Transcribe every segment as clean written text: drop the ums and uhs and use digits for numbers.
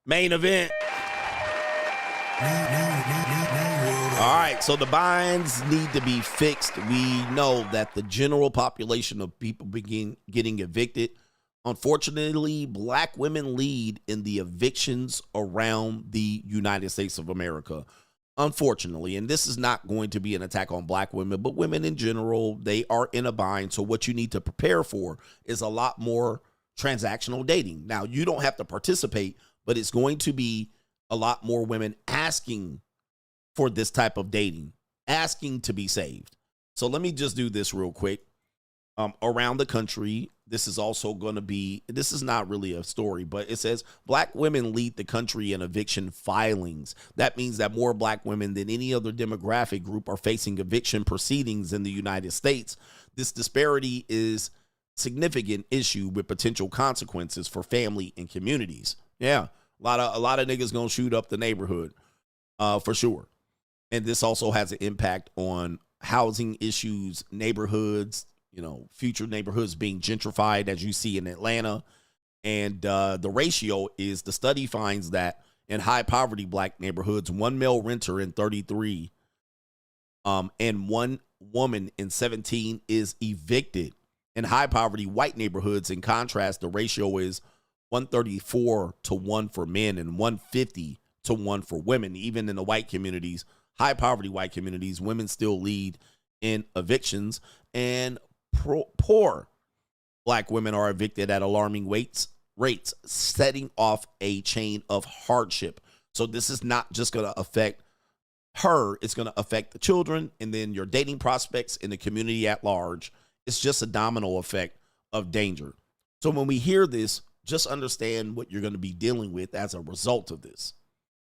Main event. All right, so the binds need to be fixed. We know that the general population of people begin getting evicted. Unfortunately, black women lead in the evictions around the United States of America. Unfortunately, and this is not going to be an attack on black women, but women in general, they are in a bind. So what you need to prepare for is a lot more transactional dating. Now, you don't have to participate, but it's going to be a lot more women asking for this type of dating, asking to be saved. So let me just do this real quick. Around the country, this is also going to be, this is not really a story, but it says black women lead the country in eviction filings. That means that more black women than any other demographic group are facing eviction proceedings in the United States. This disparity is a significant issue with potential consequences for family and communities. Yeah, a lot of niggas gonna shoot up the neighborhood, for sure. And this also has an impact on housing issues, neighborhoods, you know, future neighborhoods being gentrified, as you see in Atlanta. And the ratio is, the study finds that in high poverty black neighborhoods, one male renter in 33 and one woman in 17 is evicted. In high poverty white neighborhoods, in contrast, the ratio is 134 to 1 for men and 150 to 1 for women. Even in the white communities, high poverty white communities, women still lead in evictions, and poor black women are evicted at alarming rates, setting off a chain of hardship. So this is not just going to affect her, it's going to affect the children and then your dating prospects in the community at large. It's just a domino effect of danger. So when we hear this, just understand what you're going to be dealing with as a result of this.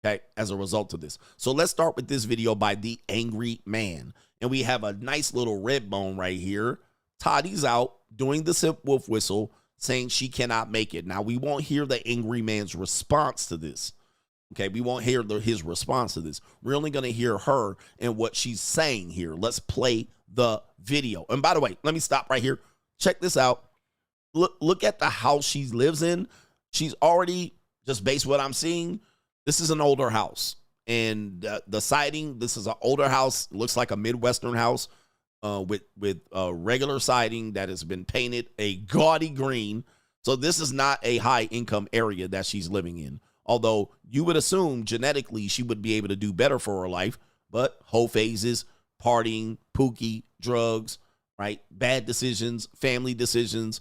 Okay, as a result of this. So let's start with this video by The Angry Man. And we have a nice little red bone right here. Toddy's out doing the simp wolf whistle, saying she cannot make it. Now, we won't hear the angry man's response to this. Okay, we won't hear his response to this. We're only going to hear her and what she's saying here. Let's play the video. And by the way, let me stop right here. Check this out. Look at the house she lives in. She's already, just based what I'm seeing, this is an older house. And the siding, this is an older house. Looks like a Midwestern house with regular siding that has been painted a gaudy green. So this is not a high income area that she's living in. Although you would assume genetically she would be able to do better for her life. But whole phases, partying, pookie, drugs, right? Bad decisions, family decisions,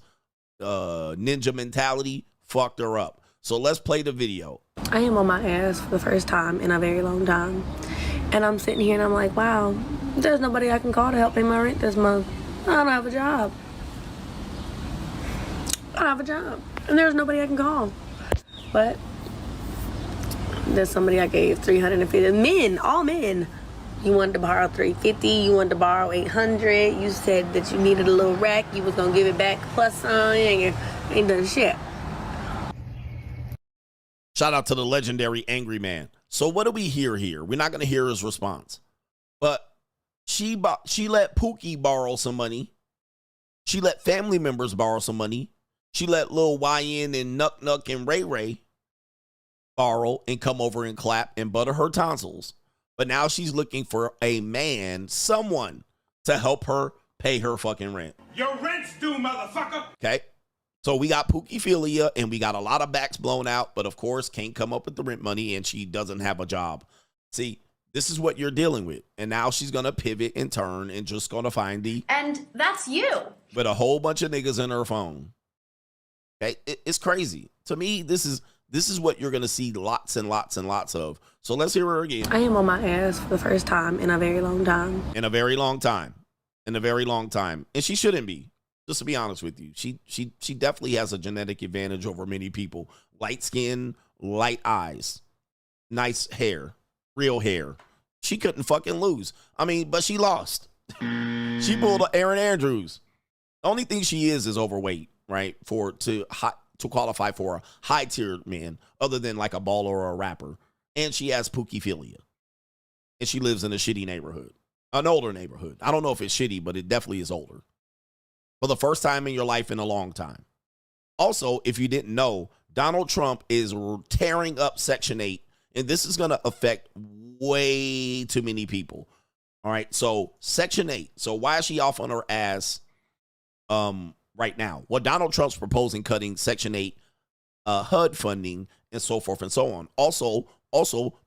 ninja mentality fucked her up. So let's play the video. I am on my ass for the first time in a very long time. And I'm sitting here and I'm like, wow, there's nobody I can call to help pay my rent this month. I don't have a job. I don't have a job. And there's nobody I can call. But there's somebody I gave $350. Men, all men. You wanted to borrow $350, you wanted to borrow $800. You said that you needed a little rack, you was gonna give it back plus some, and you ain't done shit. Shout out to the legendary Angry Man. So what do we hear here? We're not going to hear his response. But she let Pookie borrow some money. She let family members borrow some money. She let Lil YN and Nuck Nuck and Ray Ray borrow and come over and clap and butter her tonsils. But now she's looking for a man, someone, to help her pay her fucking rent. Your rent's due, motherfucker. Okay. So we got Pookiephilia and we got a lot of backs blown out, but of course can't come up with the rent money and she doesn't have a job. See, this is what you're dealing with. And now she's going to pivot and turn and just going to find the... And that's you. With a whole bunch of niggas in her phone. Okay, it's crazy. To me, this is what you're going to see lots and lots and lots of. So let's hear her again. I am on my ass for the first time in a very long time. In a very long time. In a very long time. And she shouldn't be. Just to be honest with you, she definitely has a genetic advantage over many people. Light skin, light eyes, nice hair, real hair. She couldn't fucking lose. I mean, but she lost. She pulled Aaron Andrews. The only thing she is overweight, right? To qualify for a high tiered man, other than like a baller or a rapper. And she has Pookiephilia. And she lives in a shitty neighborhood, an older neighborhood. I don't know if it's shitty, but it definitely is older. For the first time in your life in a long time. Also, if you didn't know, Donald Trump is tearing up Section 8, and this is going to affect way too many people. All right, so Section 8. So why is she off on her ass right now? Well, Donald Trump's proposing cutting Section 8 HUD funding and so forth and so on. Also,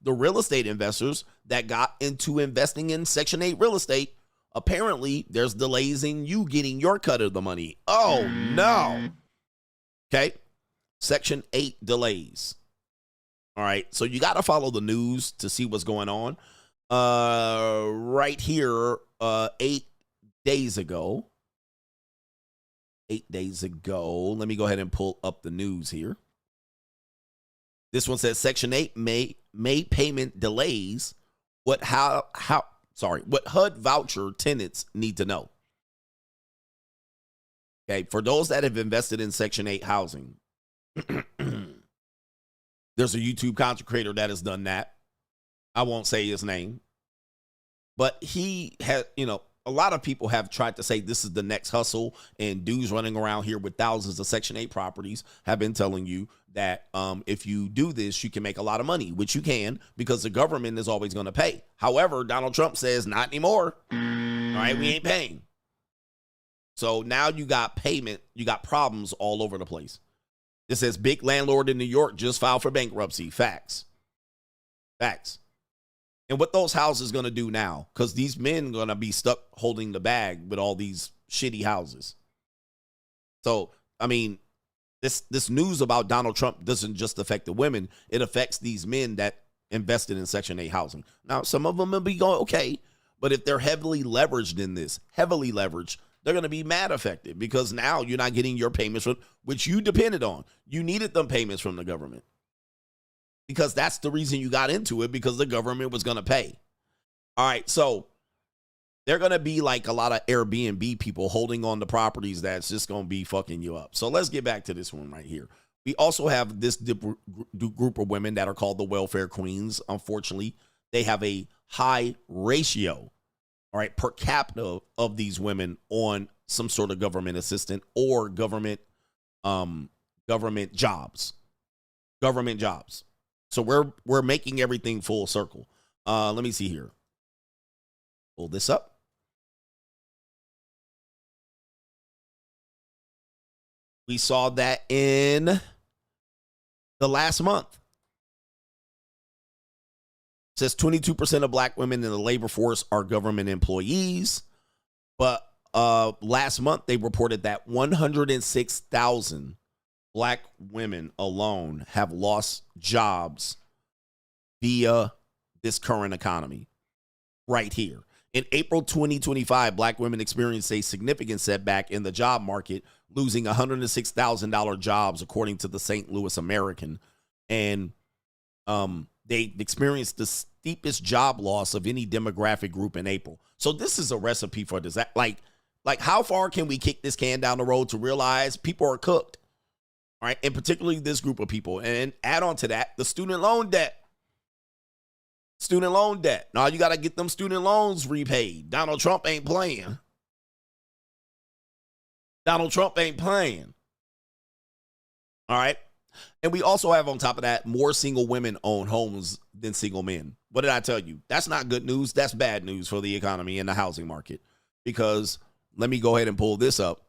the real estate investors that got into investing in Section 8 real estate, apparently there's delays in you getting your cut of the money. Oh, no. Okay. Section 8 delays. All right. So you got to follow the news to see what's going on. Right here, 8 days ago. 8 days ago. Let me go ahead and pull up the news here. This one says Section 8 may payment delays. What HUD voucher tenants need to know. Okay, for those that have invested in Section 8 housing, there's a YouTube content creator that has done that. I won't say his name, but he had, a lot of people have tried to say this is the next hustle, and dudes running around here with thousands of Section 8 properties have been telling you that if you do this, you can make a lot of money, which you can because the government is always going to pay. However, Donald Trump says not anymore. All right, we ain't paying. So now you got problems all over the place. It says big landlord in New York just filed for bankruptcy. Facts. And what those houses going to do now, because these men going to be stuck holding the bag with all these shitty houses. So, I mean, this news about Donald Trump doesn't just affect the women. It affects these men that invested in Section 8 housing. Now, some of them will be going, okay, but if they're heavily leveraged in this, they're going to be mad affected because now you're not getting your payments, which you depended on. You needed them payments from the government. Because that's the reason you got into it, because the government was going to pay. All right, so they're going to be like a lot of Airbnb people holding on to properties that's just going to be fucking you up. So let's get back to this one right here. We also have this group of women that are called the welfare queens. Unfortunately, they have a high ratio, all right, per capita of these women on some sort of government assistant or government jobs. So we're making everything full circle. Let me see here. Pull this up. We saw that in the last month. It says 22% of black women in the labor force are government employees. But last month, they reported that 106,000 black women alone have lost jobs via this current economy right here. In April 2025, black women experienced a significant setback in the job market, losing $106,000 jobs, according to the St. Louis American. And they experienced the steepest job loss of any demographic group in April. So this is a recipe for disaster. Like how far can we kick this can down the road to realize people are cooked? All right, and particularly this group of people. And add on to that, the student loan debt. Now you got to get them student loans repaid. Donald Trump ain't playing. All right. And we also have on top of that, more single women own homes than single men. What did I tell you? That's not good news. That's bad news for the economy and the housing market. Because let me go ahead and pull this up.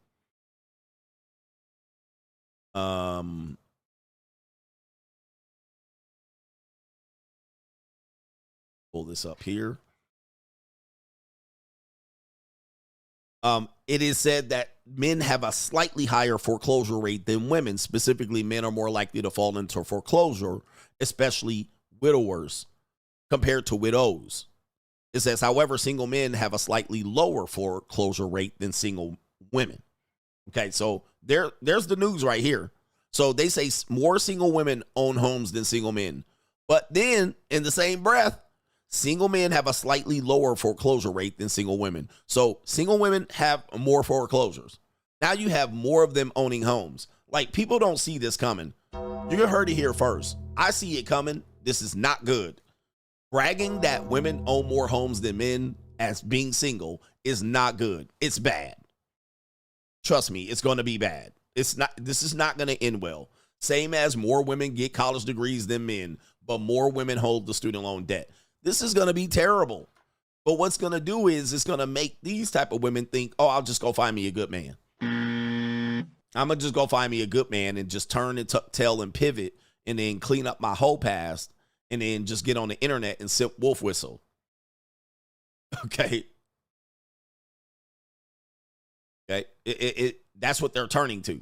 Pull this up here. It is said that men have a slightly higher foreclosure rate than women. Specifically, men are more likely to fall into foreclosure, especially widowers, compared to widows. It says, however, single men have a slightly lower foreclosure rate than single women. Okay, so there's the news right here. So they say more single women own homes than single men. But then, in the same breath, single men have a slightly lower foreclosure rate than single women. So single women have more foreclosures. Now you have more of them owning homes. Like, people don't see this coming. You heard it here first. I see it coming. This is not good. Bragging that women own more homes than men as being single is not good. It's bad. Trust me, it's going to be bad. This is not going to end well. Same as more women get college degrees than men, but more women hold the student loan debt. This is going to be terrible. But what's going to do is it's going to make these type of women think, oh, I'll just go find me a good man. I'm going to just go find me a good man and just turn and tail and pivot and then clean up my whole past and then just get on the internet and sip wolf whistle. Okay. Okay. That's what they're turning to.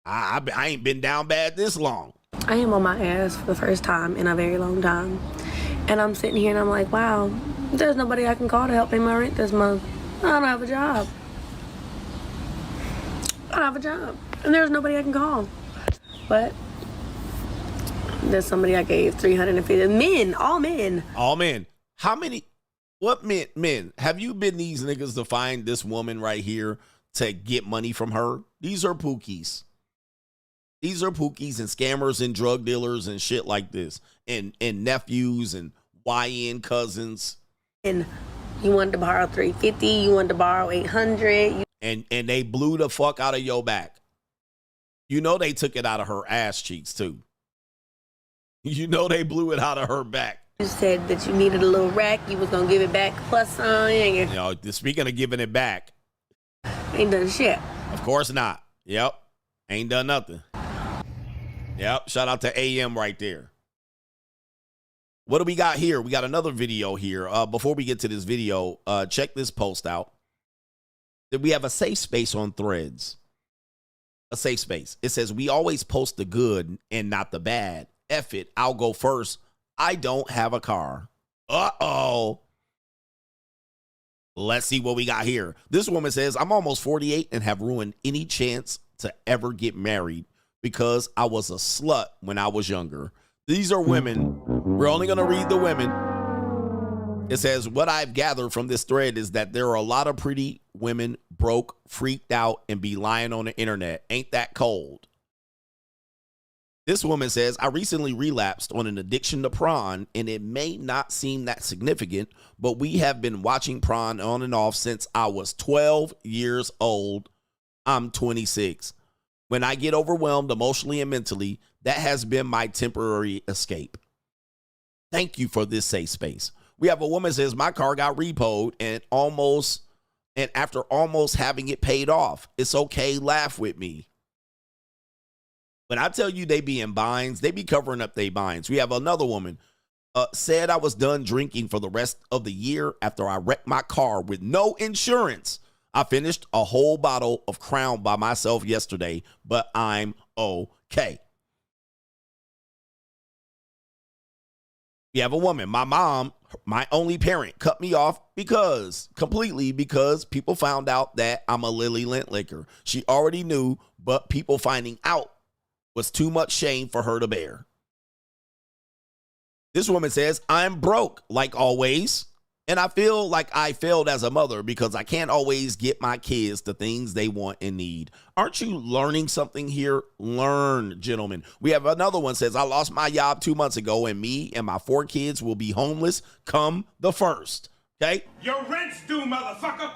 I ain't been down bad this long. I am on my ass for the first time in a very long time. And I'm sitting here and I'm like, wow, there's nobody I can call to help pay my rent this month. I don't have a job. I don't have a job. And there's nobody I can call. But there's somebody I gave $350. Men, all men. All men. How many? What men? Have you been these niggas to find this woman right here to get money from her? These are pookies. These are pookies and scammers and drug dealers and shit like this. And nephews and YN cousins. And you wanted to borrow $350, you wanted to borrow $800. And they blew the fuck out of your back. You know they took it out of her ass cheeks too. You know they blew it out of her back. You said that you needed a little rack, you was gonna give it back plus some. You know, speaking of giving it back. Ain't done shit. Of course not. Yep. Ain't done nothing. Yep. Shout out to AM right there. What do we got here? We got another video here. Before we get to this video, check this post out. That we have a safe space on Threads. A safe space. It says, we always post the good and not the bad. F it. I'll go first. I don't have a car. Uh-oh. Let's see what we got here. This woman says, I'm almost 48 and have ruined any chance to ever get married because I was a slut when I was younger. These are women. We're only going to read the women. It says, what I've gathered from this thread is that there are a lot of pretty women broke, freaked out, and be lying on the internet. Ain't that cold? This woman says, I recently relapsed on an addiction to prawn, and it may not seem that significant, but we have been watching prawn on and off since I was 12 years old. I'm 26. When I get overwhelmed emotionally and mentally, that has been my temporary escape. Thank you for this safe space. We have a woman says, my car got repoed and after almost having it paid off. It's okay, laugh with me. When I tell you they be in binds, they be covering up their binds. We have another woman said I was done drinking for the rest of the year after I wrecked my car with no insurance. I finished a whole bottle of Crown by myself yesterday, but I'm okay. We have a woman, my mom, my only parent, cut me off completely because people found out that I'm a Lily Lint licker. She already knew, but people finding out was too much shame for her to bear. This woman says, I'm broke like always, and I feel like I failed as a mother because I can't always get my kids the things they want and need. Aren't you learning something here? Learn, gentlemen. We have another one says, I lost my job 2 months ago, and me and my 4 kids will be homeless come the 1st. Okay? Your rent's due, motherfucker.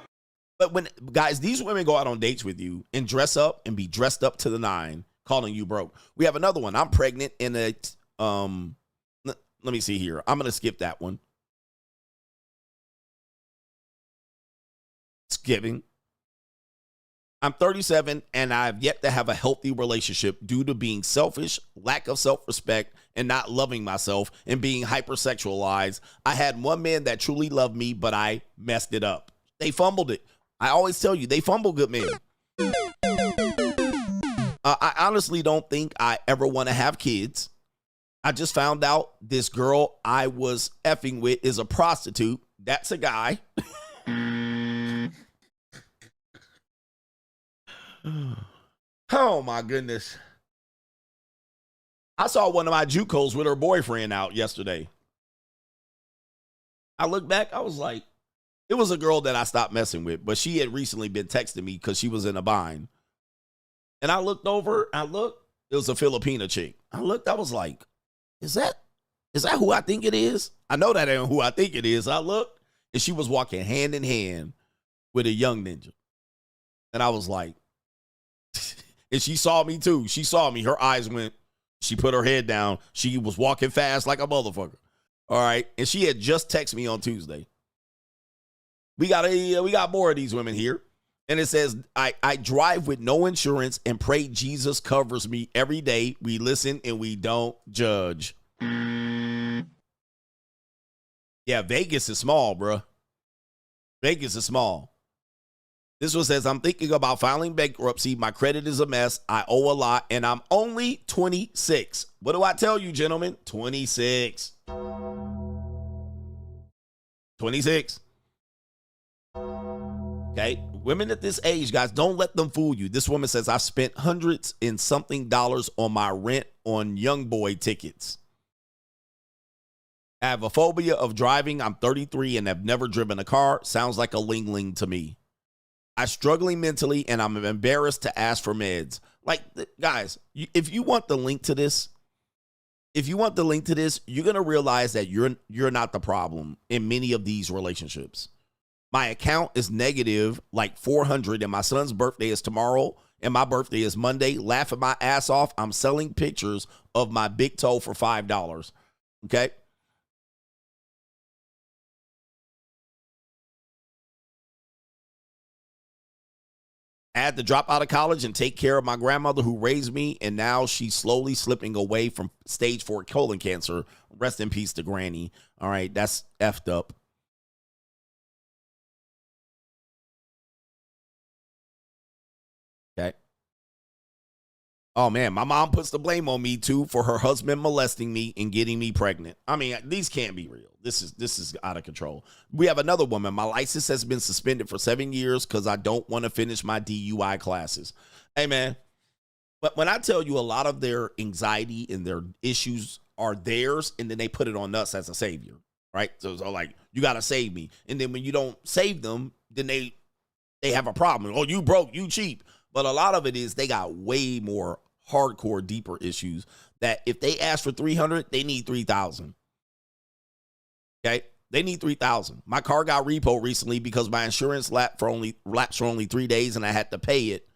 But when, guys, these women go out on dates with you and dress up and be dressed up to the 9, calling you broke. We have another one. I'm pregnant in a, let me see here. I'm going to skip that one. Skipping. I'm 37 and I've yet to have a healthy relationship due to being selfish, lack of self-respect, and not loving myself and being hypersexualized. I had one man that truly loved me, but I messed it up. They fumbled it. I always tell you, they fumble good men. I honestly don't think I ever want to have kids. I just found out this girl I was effing with is a prostitute. That's a guy. Oh my goodness. I saw one of my JUCOs with her boyfriend out yesterday. I looked back, I was like, it was a girl that I stopped messing with, but she had recently been texting me because she was in a bind. And I looked over, it was a Filipina chick. I was like, is that who I think it is? I know that ain't who I think it is. I looked, and she was walking hand in hand with a young ninja. And I was like, and she saw me too. She saw me. Her eyes went, She put her head down. She was walking fast like a motherfucker. All right. And she had just texted me on Tuesday. We got more of these women here. And it says, I drive with no insurance and pray Jesus covers me every day. We listen and we don't judge. Yeah, Vegas is small, bro. Vegas is small. This one says, I'm thinking about filing bankruptcy. My credit is a mess. I owe a lot, and I'm only 26. What do I tell you, gentlemen? 26. 26. Okay, women at this age, guys, don't let them fool you. This woman says, I've spent hundreds and something dollars on my rent on young boy tickets. I have a phobia of driving. I'm 33 and have never driven a car. Sounds like a ling-ling to me. I'm struggling mentally and I'm embarrassed to ask for meds. Like, guys, if you want the link to this, you're going to realize that you're not the problem in many of these relationships. My account is negative like 400 and my son's birthday is tomorrow and my birthday is Monday. Laughing my ass off. I'm selling pictures of my big toe for $5. Okay. I had to drop out of college and take care of my grandmother who raised me, and now she's slowly slipping away from stage 4 colon cancer. Rest in peace to Granny. All right, that's effed up. Okay. Oh, man, my mom puts the blame on me, too, for her husband molesting me and getting me pregnant. I mean, these can't be real. This is out of control. We have another woman. My license has been suspended for 7 years because I don't want to finish my DUI classes. Hey, man, but when I tell you a lot of their anxiety and their issues are theirs, and then they put it on us as a savior, right? So like, you got to save me. And then when you don't save them, then they have a problem. Oh, you broke, you cheap. But a lot of it is they got way more hardcore, deeper issues that if they ask for 300, they need 3,000. Okay? They need 3,000. My car got repo recently because my insurance lapsed for only 3 days and I had to pay it.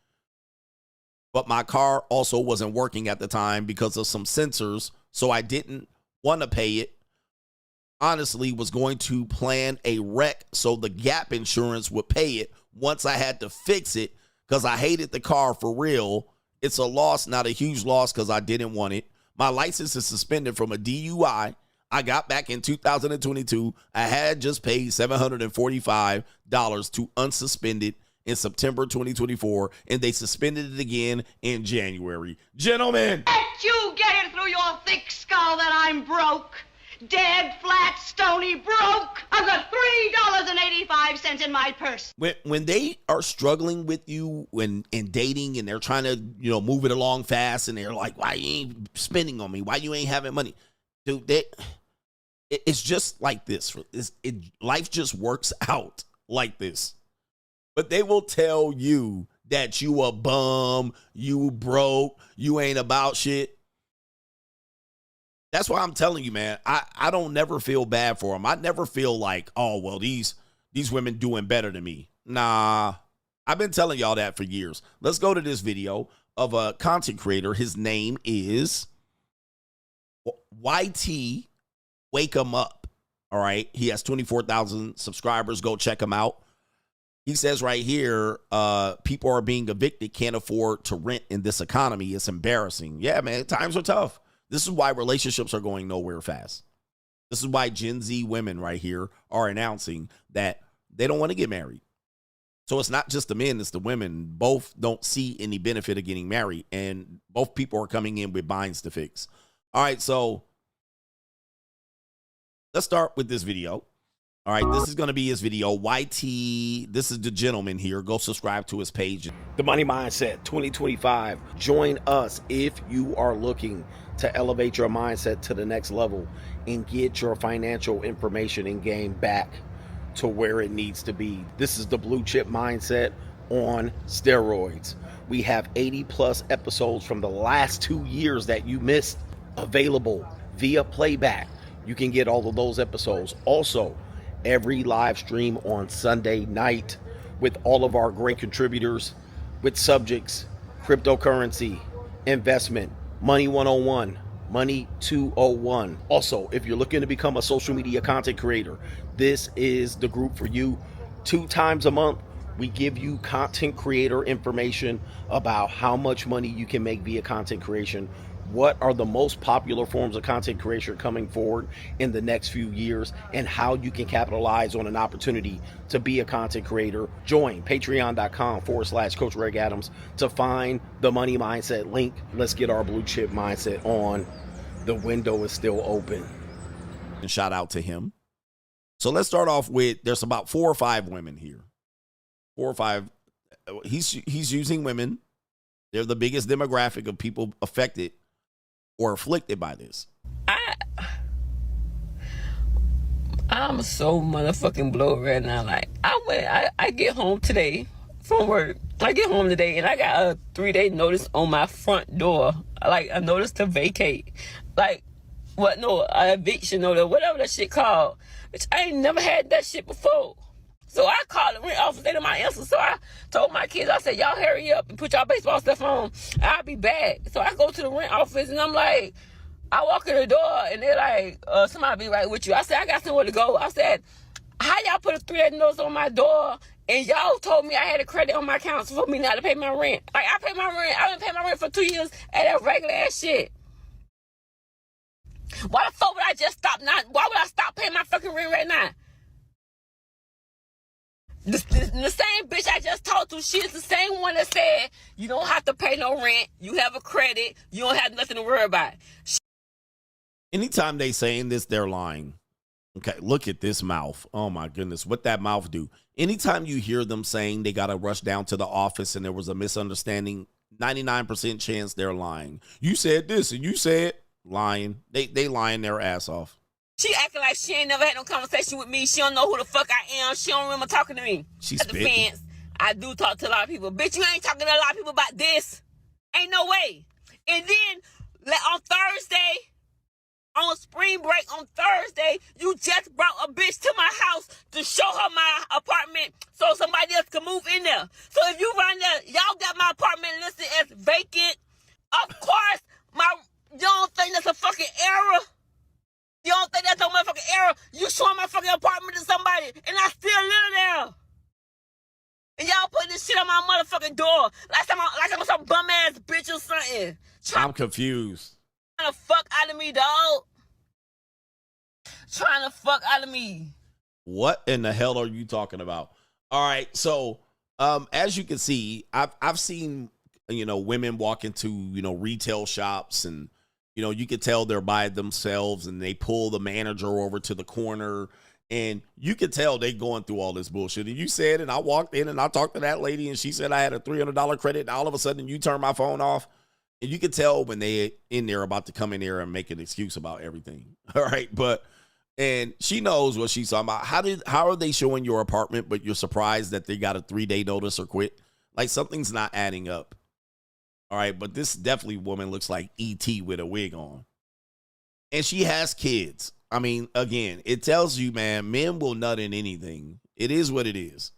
But my car also wasn't working at the time because of some sensors, so I didn't want to pay it. Honestly, was going to plan a wreck so the gap insurance would pay it once I had to fix it because I hated the car for real. It's a loss, not a huge loss because I didn't want it. My license is suspended from a DUI. I got back in 2022. I had just paid $745 to unsuspended in September 2024, and they suspended it again in January. Gentlemen. Can't you get it through your thick skull that I'm broke? Dead, flat, stony, broke. I've got $3.85 in my purse. When they are struggling with you and dating and they're trying to, move it along fast and they're like, why you ain't spending on me? Why you ain't having money? Dude, it's just like this. Life just works out like this. But they will tell you that you a bum, you broke, you ain't about shit. That's why I'm telling you, man, I don't never feel bad for them. I never feel like, oh, well, these women doing better than me. Nah, I've been telling y'all that for years. Let's go to this video of a content creator. His name is YT Wake 'em Up. All right. He has 24,000 subscribers. Go check him out. He says right here, people are being evicted, can't afford to rent in this economy. It's embarrassing. Yeah, man, times are tough. This is why relationships are going nowhere fast. This is why Gen Z women right here are announcing that they don't want to get married. So it's not just the men, it's the women. Both don't see any benefit of getting married, and both people are coming in with binds to fix. All right, so let's start with this video. All right, this is going to be his video. YT, this is the gentleman here. Go subscribe to his page. The Money Mindset 2025. Join us if you are looking to elevate your mindset to the next level and get your financial information and game back to where it needs to be. This is the Blue Chip Mindset on steroids. We have 80 plus episodes from the last 2 years that you missed available via playback. You can get all of those episodes. Also, every live stream on Sunday night with all of our great contributors with subjects, cryptocurrency, investment, Money 101, Money 201. Also, if you're looking to become a social media content creator, this is the group for you. 2 times a month, we give you content creator information about how much money you can make via content creation. What are the most popular forms of content creation coming forward in the next few years, and how you can capitalize on an opportunity to be a content creator. Join patreon.com/Coach Greg Adams to find the money mindset link. Let's get our blue chip mindset on. The window is still open. And shout out to him. So let's start off with, there's about 4 or 5 women here. 4 or 5. He's using women. They're the biggest demographic of people affected or afflicted by this. I'm so motherfucking blown right now. Like, I get home today from work. I get home today and I got a 3-day notice on my front door. Like, a notice to vacate. Like, what? No, an eviction notice, whatever that shit called. Which I ain't never had that shit before. So I called the rent office, they didn't my answer. So I told my kids, I said, y'all hurry up and put y'all baseball stuff on. I'll be back. So I go to the rent office and I'm like, I walk in the door and they're like, somebody be right with you. I said, I got somewhere to go. I said, how y'all put a 3-day notice on my door and y'all told me I had a credit on my account for me not to pay my rent? Like, I pay my rent. I didn't pay my rent for 2 years at that regular ass shit. Why the fuck would I just stop now? Why would I stop paying my fucking rent right now? The same bitch I just talked to, she's the same one that said, you don't have to pay no rent, you have a credit, you don't have nothing to worry about. Anytime they saying this, they're lying. Okay, look at this mouth. Oh my goodness, what that mouth do? Anytime you hear them saying they got to rush down to the office and there was a misunderstanding, 99% chance they're lying. You said this and you said lying. They lying their ass off. She acting like she ain't never had no conversation with me. She don't know who the fuck I am. She don't remember talking to me. She's at the fence. I do talk to a lot of people. Bitch, you ain't talking to a lot of people about this. Ain't no way. And then on Thursday, on spring break on Thursday, you just brought a bitch to my house to show her my apartment so somebody else can move in there. So if you run there, y'all got my apartment listed as vacant. Of course, you don't think that's a fucking error? You don't think that's no motherfucking error? You showing my fucking apartment to somebody and I still live there. And y'all putting this shit on my motherfucking door. Like I'm some bum ass bitch or something. I'm confused. Trying to fuck out of me, dog. Trying to fuck out of me. What in the hell are you talking about? All right, so as you can see, I've seen, women walk into, retail shops and, you could tell they're by themselves and they pull the manager over to the corner and you could tell they going through all this bullshit. And you said, and I walked in and I talked to that lady and she said I had a $300 credit and all of a sudden you turn my phone off. And you could tell when they in there about to come in there and make an excuse about everything. All right. And she knows what she's talking about. How are they showing your apartment, but you're surprised that they got a 3-day notice or quit? Like something's not adding up. All right. But this definitely woman looks like E.T. with a wig on. And she has kids. I mean, again, it tells you, man, men will nut in anything. It is what it is.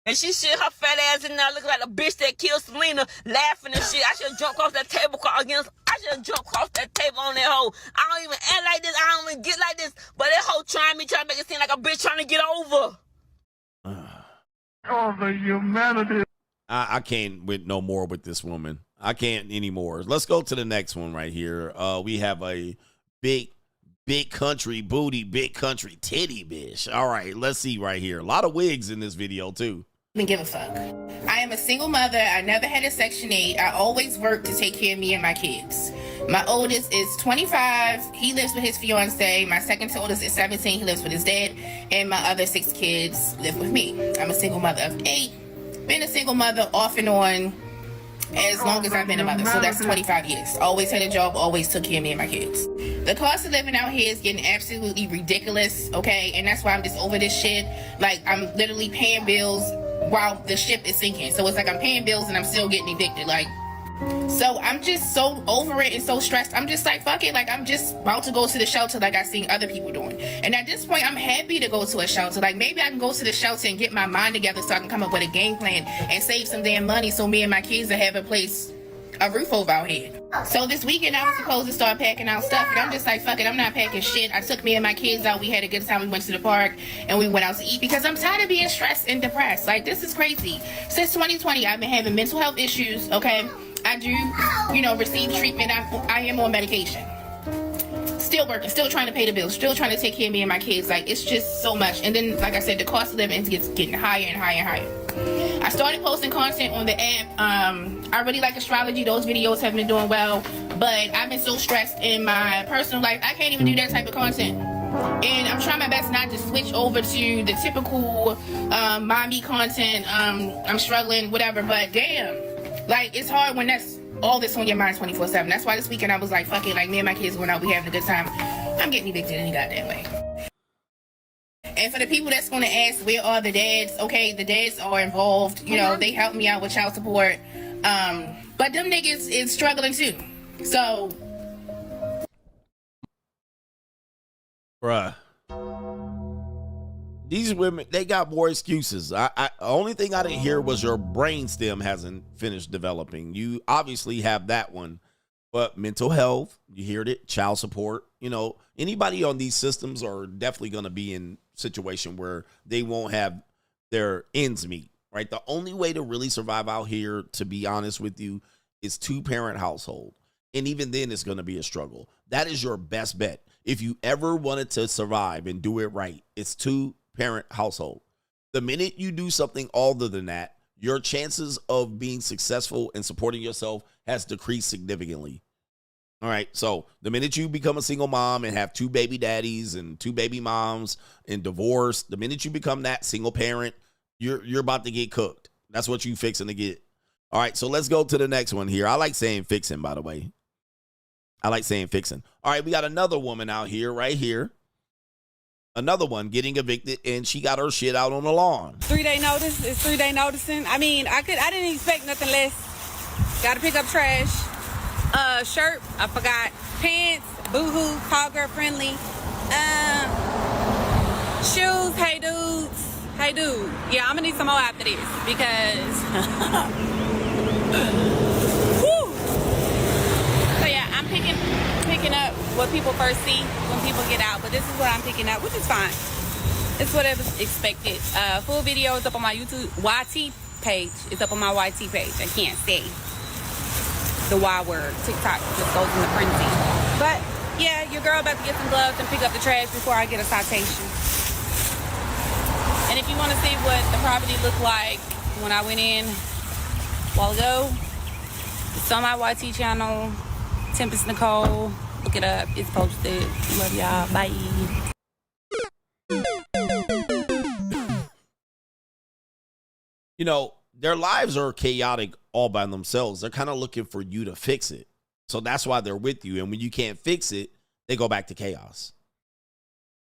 And she shit her fat ass in there looking like a bitch that killed Selena, laughing and shit. I should have jumped across that table on that hoe. I don't even act like this. I don't even get like this. But that hoe trying to make it seem like a bitch trying to get over. Oh, the humanity. I can't with no more with this woman. I can't anymore. Let's go to the next one right here. We have a big country booty, big country titty bitch. All right, let's see right here. A lot of wigs in this video too. Even give a fuck. I am a single mother. I never had a Section 8. I always work to take care of me and my kids. My oldest is 25. He lives with his fiance. My second to oldest is 17. He lives with his dad. And my other 6 kids live with me. I'm a single mother of 8. Been a single mother off and on as long as I've been a mother. So that's 25 years. Always had a job, always took care of me and my kids. The cost of living out here is getting absolutely ridiculous, okay? And that's why I'm just over this shit. Like, I'm literally paying bills while the ship is sinking. So it's like I'm paying bills and I'm still getting evicted. Like, so I'm just so over it and so stressed. I'm just like, fuck it. Like, I'm just about to go to the shelter like I seen other people doing. And at this point, I'm happy to go to a shelter. Like, maybe I can go to the shelter and get my mind together so I can come up with a game plan and save some damn money so me and my kids will have a place a roof over our head. So this weekend I was supposed to start packing out stuff, and I'm just like, fuck it, I'm not packing shit. I took me and my kids out. We had a good time. We went to the park and we went out to eat because I'm tired of being stressed and depressed. Like, this is crazy. Since 2020, I've been having mental health issues, okay? I do, receive treatment. I am on medication. Still working, still trying to pay the bills, still trying to take care of me and my kids. Like, it's just so much. And then, like I said, the cost of living is getting higher and higher and higher. I started posting content on the app. I really like astrology. Those videos have been doing well. But I've been so stressed in my personal life, I can't even do that type of content. And I'm trying my best not to switch over to the typical mommy content. I'm struggling, whatever. But damn, like, it's hard when that's all this on your mind 24/7. That's why this weekend I was like, fuck it, like, me and my kids went out, we having a good time. I'm getting evicted any goddamn way. And for the people that's going to ask, where are the dads? Okay, the dads are involved. They help me out with child support. But them niggas is struggling too. So. Bruh. These women, they got more excuses. The only thing I didn't hear was your brainstem hasn't finished developing. You obviously have that one. But mental health, you heard it, child support. Anybody on these systems are definitely going to be in a situation where they won't have their ends meet, right? The only way to really survive out here, to be honest with you, is 2-parent household. And even then, it's going to be a struggle. That is your best bet. If you ever wanted to survive and do it right, it's 2-parent household. The minute you do something other than that, your chances of being successful and supporting yourself has decreased significantly. All right, so the minute you become a single mom and have 2 baby daddies and 2 baby moms and divorce, the minute you become that single parent, you're about to get cooked. That's what you fixing to get. All right, so let's go to the next one here. I like saying fixing, by the way. I like saying fixing. All right, we got another woman out here, right here. Another one getting evicted, and she got her shit out on the lawn. 3-day notice. It's 3-day noticing. I mean, I didn't expect nothing less. Got to pick up trash. Shirt, I forgot. Pants, boohoo, call girl friendly. Shoes, hey dudes. Hey dude. Yeah, I'm gonna need some more after this because whew. So yeah, I'm picking up what people first see when people get out, but this is what I'm picking up, which is fine. It's whatever's expected. Full video is up on my YouTube YT page. It's up on my YT page. I can't say the Y word. TikTok just goes into frenzy. But yeah, your girl about to get some gloves and pick up the trash before I get a citation. And if you want to see what the property looked like when I went in a while ago, it's on my YT channel, Tempest Nicole. Look it up. It's posted. Love y'all. Bye. Their lives are chaotic all by themselves. They're kind of looking for you to fix it. So that's why they're with you. And when you can't fix it, they go back to chaos.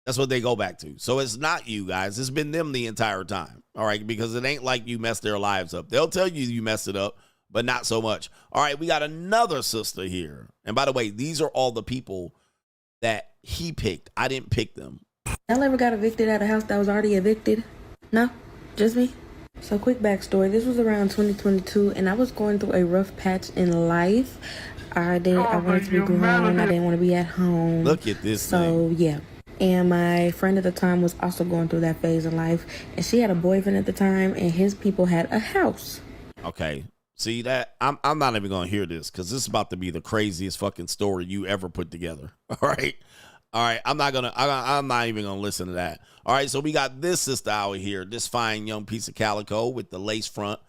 That's what they go back to. So it's not you guys. It's been them the entire time. All right. Because it ain't like you messed their lives up. They'll tell you messed it up, but not so much. All right. We got another sister here. And by the way, these are all the people that he picked. I didn't pick them. Y'all ever got evicted at a house that was already evicted? No? Just me? So quick backstory. This was around 2022 and I was going through a rough patch in life. I wanted to be grown. I didn't want to be at home. Look at this thing. Yeah. And my friend at the time was also going through that phase of life. And she had a boyfriend at the time and his people had a house. Okay. See that? I'm not even going to hear this because this is about to be the craziest fucking story you ever put together. All right. All right. I'm not even going to listen to that. All right. So we got this sister out here, this fine young piece of calico with the lace front,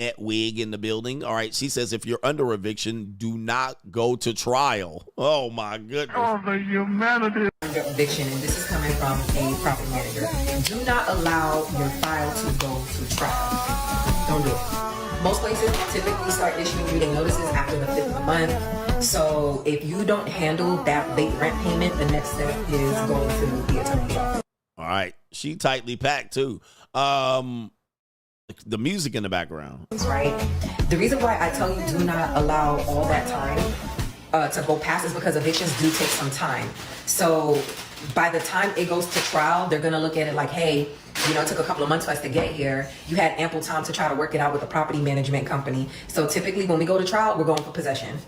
net wig in the building. All right. She says, if you're under eviction, do not go to trial. Oh my goodness. Oh, the humanity. Under eviction, and this is coming from a property manager. Do not allow your file to go to trial. Don't do it. Most places typically start issuing 3-day notices after the 5th of the month. So if you don't handle that late rent payment, the next step is going to the attorney's office. All right. She tightly packed too. The music in the background. Right. The reason why I tell you do not allow all that time to go past is because evictions do take some time. So by the time it goes to trial, they're going to look at it like, hey, You know, it took a couple of months for us to get here. You had ample time to try to work it out with the property management company. So typically when we go to trial, we're going for possession.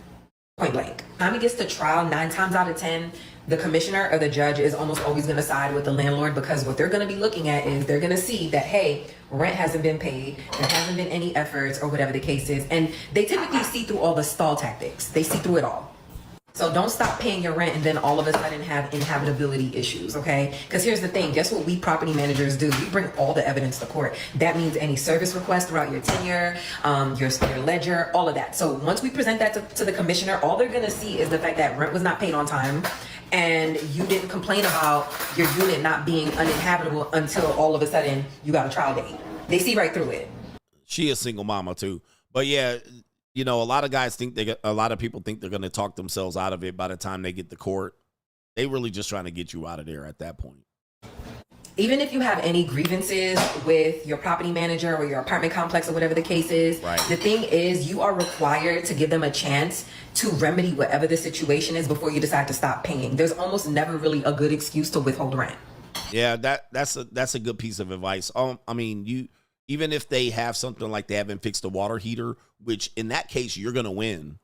Point blank. Time it gets to trial, 9 times out of 10, the commissioner or the judge is almost always going to side with the landlord, because what they're going to be looking at is they're going to see that, hey, rent hasn't been paid, there hasn't been any efforts, or whatever the case is. And they typically see through all the stall tactics. They see through it all. So don't stop paying your rent and then all of a sudden have inhabitability issues, okay? Because here's the thing. Guess what we property managers do? We bring all the evidence to court. That means any service request throughout your tenure, your ledger, all of that. So once we present that to the commissioner, all they're going to see is the fact that rent was not paid on time and you didn't complain about your unit not being uninhabitable until all of a sudden you got a trial date. They see right through it. She a single mama too. But yeah, you know, a lot of people think they're going to talk themselves out of it by the time they get to court. They really just trying to get you out of there at that point. Even if you have any grievances with your property manager or your apartment complex or whatever the case is, right, the thing is you are required to give them a chance to remedy whatever the situation is before you decide to stop paying. There's almost never really a good excuse to withhold rent. Yeah, that's a good piece of advice. I mean, even if they have something like they haven't fixed the water heater, which in that case you're going to win.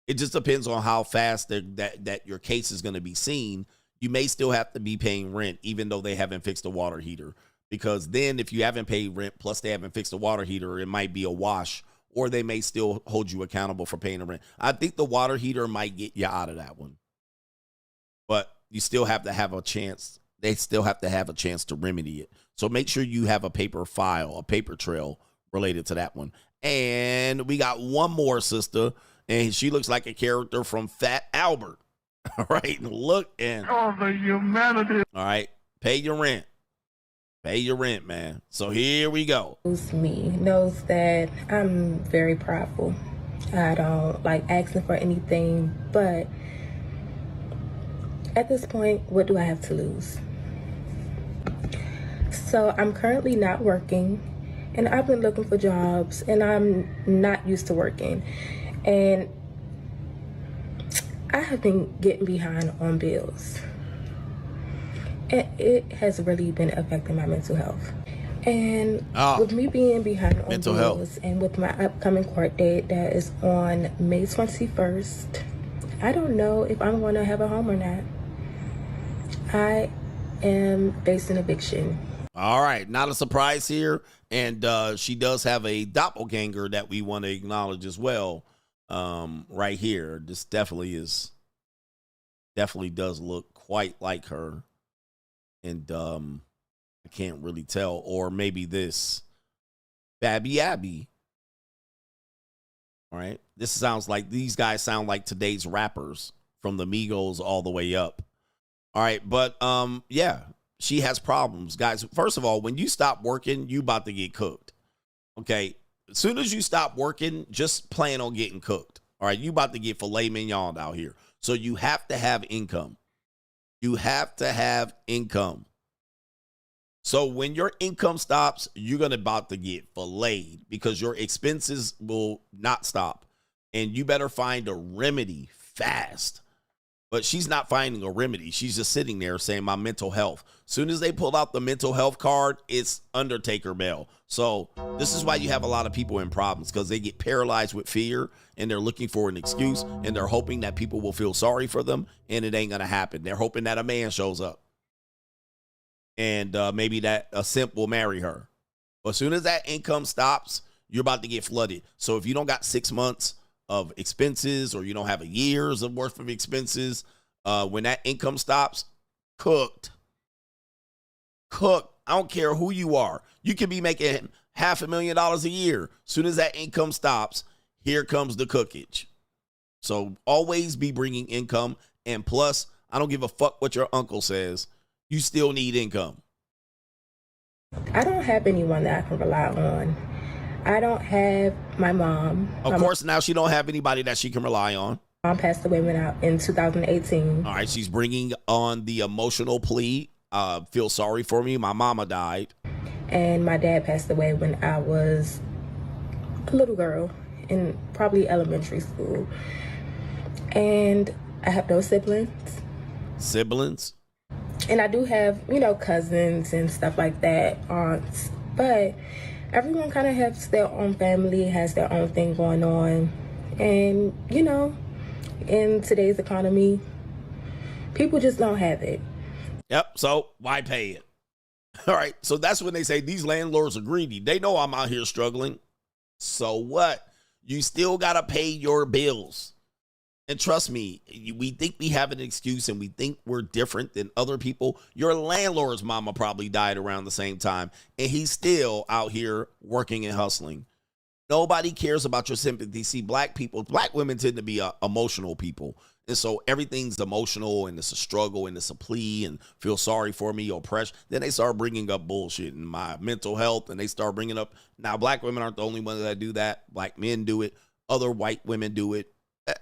It just depends on how fast that your case is going to be seen. You may still have to be paying rent even though they haven't fixed the water heater, because then if you haven't paid rent plus they haven't fixed the water heater, it might be a wash, or they may still hold you accountable for paying the rent. I think the water heater might get you out of that one, but you still have to have a chance. They still have to have a chance to remedy it. So make sure you have a paper file, a paper trail related to that one. And we got one more sister, and she looks like a character from Fat Albert. All right, look and Oh, the humanity. all right, pay your rent. Pay your rent, man. So here we go. Knows me, knows that I'm very prideful. I don't like asking for anything, but at this point, what do I have to lose? So I'm currently not working, and I've been looking for jobs, and I'm not used to working. And I have been getting behind on bills. And it has really been affecting my mental health. And with me being behind on mental bills health, and with my upcoming court date that is on May 21st, I don't know if I'm going to have a home or not. I am facing eviction. all right, not a surprise here. And she does have a doppelganger that we want to acknowledge as well. Right here, this definitely does look quite like her, and I can't really tell, or maybe this Babby Abby. All right, these guys sound like today's rappers from the Migos all the way up. All right, but yeah, she has problems, guys. First of all, when you stop working, you about to get cooked. Okay. As soon as you stop working, just plan on getting cooked. All right, you about to get filet mignon out here. So you have to have income. You have to have income. So when your income stops, you're going to about to get filleted because your expenses will not stop. And you better find a remedy fast. But she's not finding a remedy. She's just sitting there saying my mental health. Soon as they pull out the mental health card, it's Undertaker Bell. So this is why you have a lot of people in problems, because they get paralyzed with fear and they're looking for an excuse and they're hoping that people will feel sorry for them, and it ain't going to happen. They're hoping that a man shows up and maybe that a simp will marry her. But as soon as that income stops, you're about to get flooded. So if you don't got 6 months of expenses, or you don't have a year's of worth of expenses, when that income stops, cooked. I don't care who you are. You could be making $500,000 a year. Soon as that income stops, here comes the cookage. So always be bringing income. And plus, I don't give a fuck what your uncle says. You still need income. I don't have anyone that I can rely on. I don't have my mom. Of course, now she don't have anybody that she can rely on. Mom passed away in 2018. All right, she's bringing on the emotional plea. Feel sorry for me. My mama died. And my dad passed away when I was a little girl in probably elementary school. And I have no siblings. Siblings? And I do have, cousins and stuff like that, aunts. But everyone kind of has their own family, has their own thing going on. And, in today's economy, people just don't have it. Yep. So why pay it? All right. So that's when they say these landlords are greedy. They know I'm out here struggling. So what? You still got to pay your bills. And trust me, we think we have an excuse and we think we're different than other people. Your landlord's mama probably died around the same time, and he's still out here working and hustling. Nobody cares about your sympathy. See, black women tend to be emotional people. And so everything's emotional and it's a struggle and it's a plea and feel sorry for me or pressure. Then they start bringing up bullshit and my mental health, and they start bringing up, now black women aren't the only ones that do that. Black men do it. Other white women do it.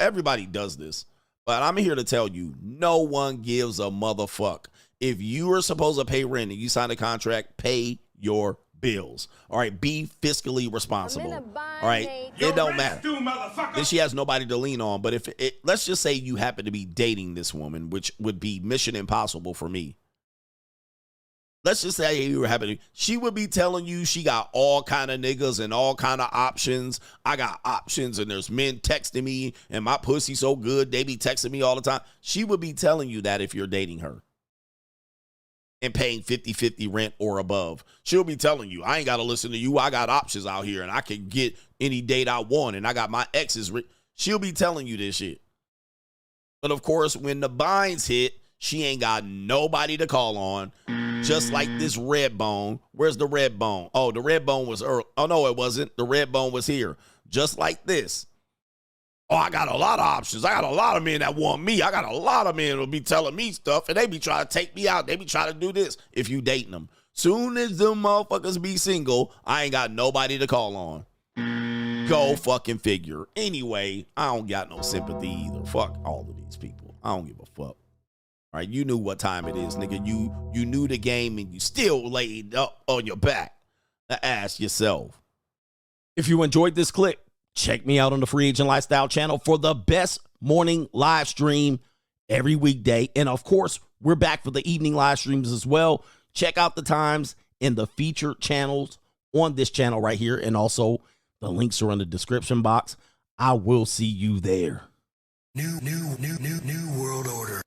Everybody does this. But I'm here to tell you, no one gives a motherfuck. If you are supposed to pay rent and you sign a contract, pay your bills. All right, be fiscally responsible. All right, it don't matter. Then she has nobody to lean on. But if let's just say you happen to be dating this woman, which would be mission impossible for me. Let's just say you were happy. She would be telling you she got all kind of niggas and all kind of options. I got options and there's men texting me and my pussy so good. They be texting me all the time. She would be telling you that if you're dating her and paying 50-50 rent or above. She'll be telling you, I ain't got to listen to you. I got options out here and I can get any date I want. And I got my exes. She'll be telling you this shit. But of course, when the binds hit, she ain't got nobody to call on. Just like this red bone. Where's the red bone? Oh, the red bone was early. Oh, no, it wasn't. The red bone was here. Just like this. Oh, I got a lot of options. I got a lot of men that want me. I got a lot of men who'll be telling me stuff, and they be trying to take me out. They be trying to do this if you dating them. Soon as them motherfuckers be single, I ain't got nobody to call on. Go fucking figure. Anyway, I don't got no sympathy either. Fuck all of these people. I don't give a fuck. All right, you knew what time it is, nigga. You knew the game and you still laid up on your back. Now ask yourself. If you enjoyed this clip, check me out on the Free Agent Lifestyle channel for the best morning live stream every weekday. And of course, we're back for the evening live streams as well. Check out the times in the featured channels on this channel right here. And also the links are in the description box. I will see you there. New world order.